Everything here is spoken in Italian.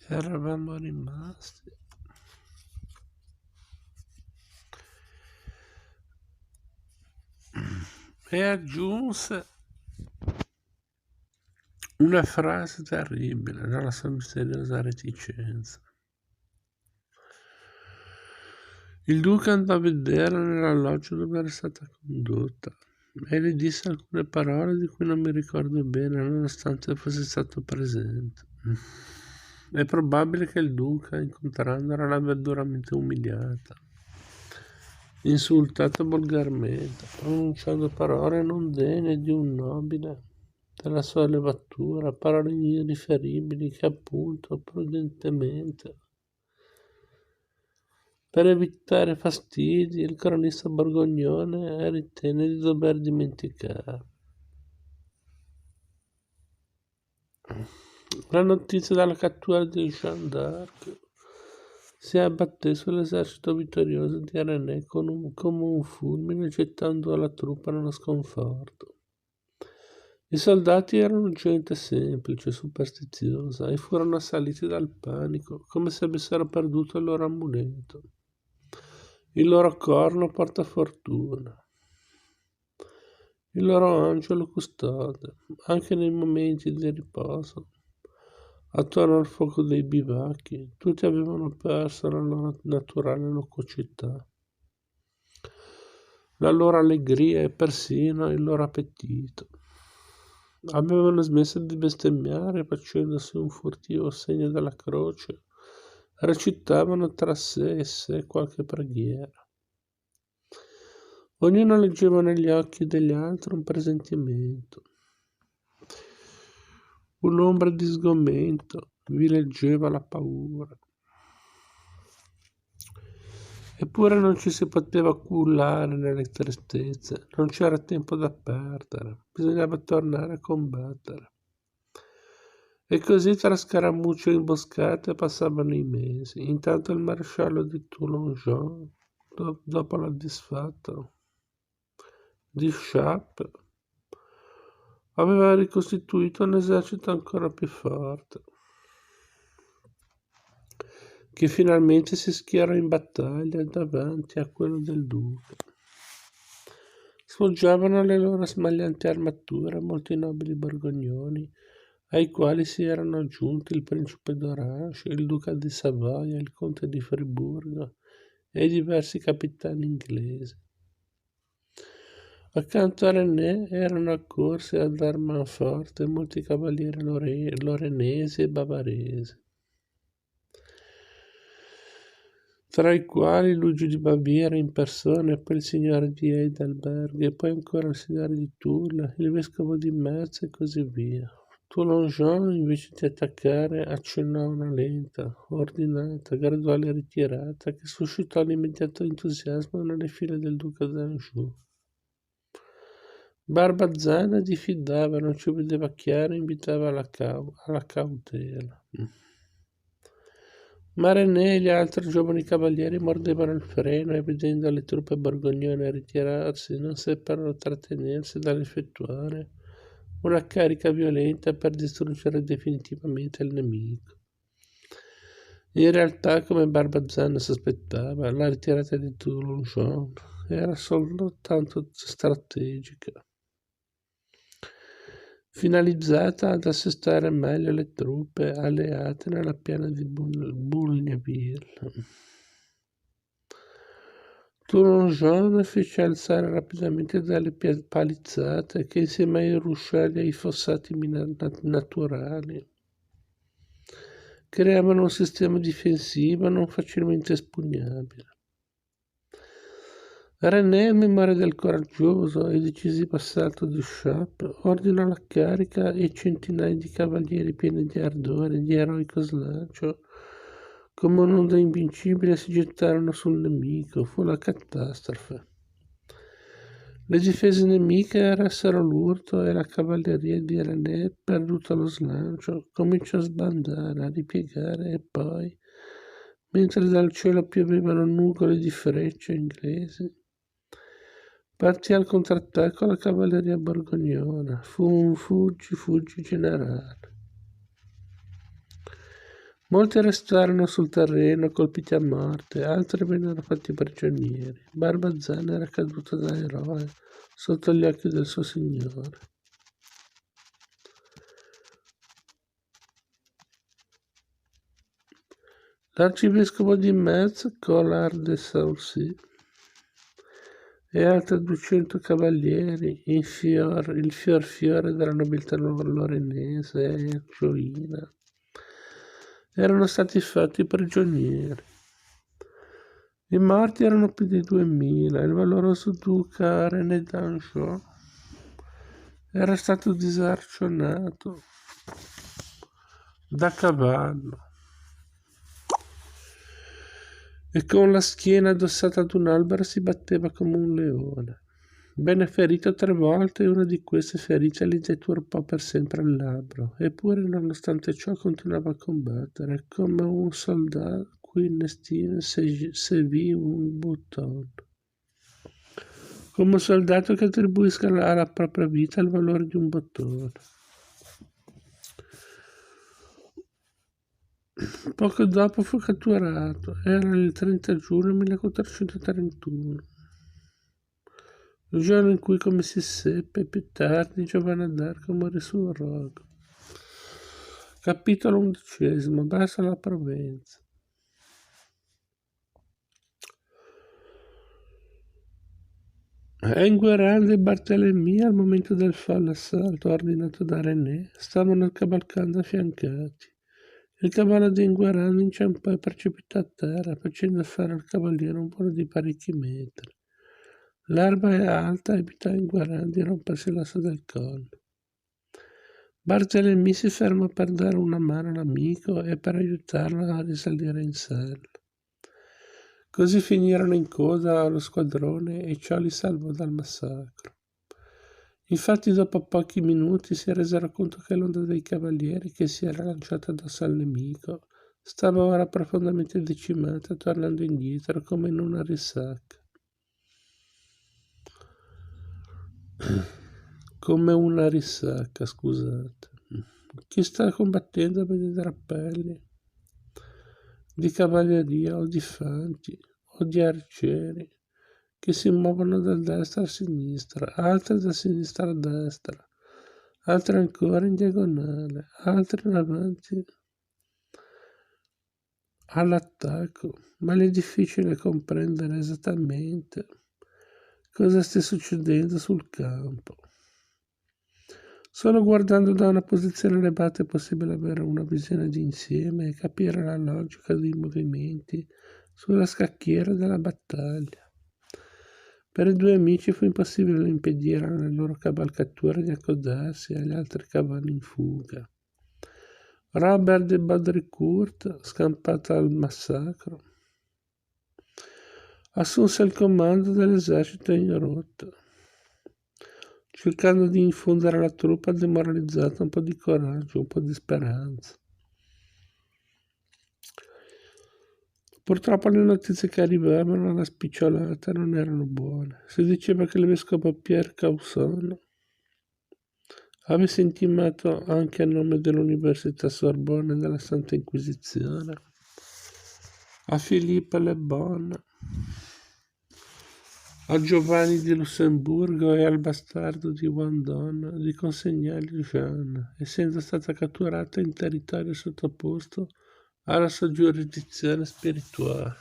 Eravamo rimasti. E aggiunse una frase terribile nella sua misteriosa reticenza. Il duca andò a vedere nell'alloggio dove era stata condotta e le disse alcune parole di cui non mi ricordo bene, nonostante fosse stato presente. È probabile che il duca, incontrandola, l'abbia duramente umiliata, insultata volgarmente, pronunciando parole non degne di un nobile della sua levatura, parole irriferibili che appunto prudentemente, per evitare fastidi, il cronista borgognone ritenne di dover dimenticare. La notizia della cattura di Jeanne d'Arc si abbatté sull'esercito vittorioso di René come un fulmine, gettando la truppa nello sconforto. I soldati erano gente semplice, superstiziosa, e furono assaliti dal panico, come se avessero perduto il loro amuleto. Il loro corno porta fortuna. Il loro angelo custode, anche nei momenti di riposo. Attorno al fuoco dei bivacchi, tutti avevano perso la loro naturale loquacità, la loro allegria e persino il loro appetito. Avevano smesso di bestemmiare, facendosi un furtivo segno della croce, recitavano tra sé e sé qualche preghiera. Ognuno leggeva negli occhi degli altri un presentimento. Un'ombra di sgomento vi leggeva la paura. Eppure non ci si poteva cullare nelle tristezze, non c'era tempo da perdere, bisognava tornare a combattere. E così tra scaramucce e imboscate passavano i mesi. Intanto il maresciallo di Toulon-Jean, dopo la disfatta di Chartres, aveva ricostituito un esercito ancora più forte, che finalmente si schierò in battaglia davanti a quello del duca. Sfoggiavano le loro smaglianti armature molti nobili borgognoni, ai quali si erano aggiunti il principe d'Orange, il duca di Savoia, il conte di Friburgo e diversi capitani inglesi. Accanto a René erano accorsi ad Armanforte molti cavalieri lorenesi e bavaresi, tra i quali Luigi di Baviera in persona e poi il signore di Heidelberg e poi ancora il signore di Tulle, il vescovo di Metz e così via. Toulon-Jean, invece di attaccare, accennò una lenta, ordinata, graduale ritirata che suscitò l'immediato entusiasmo nelle file del duca d'Anjou. Barbazzana diffidava, non ci vedeva chiaro e invitava alla cautela. Ma René e gli altri giovani cavalieri mordevano il freno e, vedendo le truppe borgognone ritirarsi, non seppero trattenersi dall'effettuare una carica violenta per distruggere definitivamente il nemico. In realtà, come Barbazzano sospettava, la ritirata di Toulon era soltanto strategica, finalizzata ad assestare meglio le truppe alleate nella piana di Bougneville. Toulon fece alzare rapidamente delle palizzate che, insieme ai ruscelli e ai fossati naturali, creavano un sistema difensivo non facilmente espugnabile. René, in memoria del coraggioso e decisivo assalto di Chartres, ordinò la carica e centinaia di cavalieri pieni di ardore e di eroico slancio, come un'onda invincibile, si gettarono sul nemico. Fu la catastrofe. Le difese nemiche arrestarono l'urto e la cavalleria di René, perduto lo slancio, cominciò a sbandare, a ripiegare e poi, mentre dal cielo piovevano nugole di frecce inglesi, partì al contrattacco la cavalleria borgognona. Fu un fuggi generale. Molti restarono sul terreno colpiti a morte, altri vennero fatti prigionieri. Barbazzano era caduto da eroe sotto gli occhi del suo signore. L'arcivescovo di Metz, Collard de Saucy, e altri 200 cavalieri, il fiore della nobiltà lorenese e gioina, erano stati fatti prigionieri. I morti erano più di 2000. Il valoroso duca René d'Anjou era stato disarcionato da cavallo e con la schiena addossata ad un albero si batteva come un leone. Venne ferito 3 volte e una di queste ferite gli deturpò per sempre il labbro, eppure nonostante ciò continuava a combattere come un soldato cui Nestin sévit un bouton. Come un soldato che attribuisca alla propria vita il valore di un bottone. Poco dopo fu catturato, era il 30 giugno 1431, il giorno in cui, come si seppe più tardi, Giovanna d'Arco morì sul rogo. Capitolo 11. Verso la Provenza. Enguerrand e Barthélemy, al momento del fallo assalto ordinato da René, stavano cavalcando affiancati. Il cavallo di Enguerrand inciampò e precipitò a terra, facendo fare al cavaliere un volo di parecchi metri. L'erba è alta e evitò a Enguerrand di rompersi l'osso del collo. Barthélemy si fermò per dare una mano all'amico e per aiutarlo a risalire in sella. Così finirono in coda allo squadrone e ciò li salvò dal massacro. Infatti dopo pochi minuti si resero conto che l'onda dei cavalieri che si era lanciata addosso al nemico stava ora profondamente decimata, tornando indietro come in una risacca. Come una risacca, scusate. Chi sta combattendo vede drappelli di cavalleria o di fanti o di arcieri che si muovono da destra a sinistra, altri da sinistra a destra, altri ancora in diagonale, altri in avanti all'attacco, ma è difficile comprendere esattamente cosa stia succedendo sul campo. Solo guardando da una posizione elevata è possibile avere una visione d'insieme e capire la logica dei movimenti sulla scacchiera della battaglia. Per i 2 amici fu impossibile impedire alle loro cavalcature di accodarsi agli altri cavalli in fuga. Robert de Baudricourt, scampato al massacro, assunse il comando dell'esercito in rotta, cercando di infondere alla truppa demoralizzata un po' di coraggio, un po' di speranza. Purtroppo le notizie che arrivavano alla spicciolata non erano buone. Si diceva che il vescovo Pierre Causson avesse intimato anche a nome dell'Università Sorbonne e della Santa Inquisizione a Philippe Le Bon, a Giovanni di Lussemburgo e al bastardo di Vendôme di consegnargli Jeanne, essendo stata catturata in territorio sottoposto alla sua giurisdizione spirituale.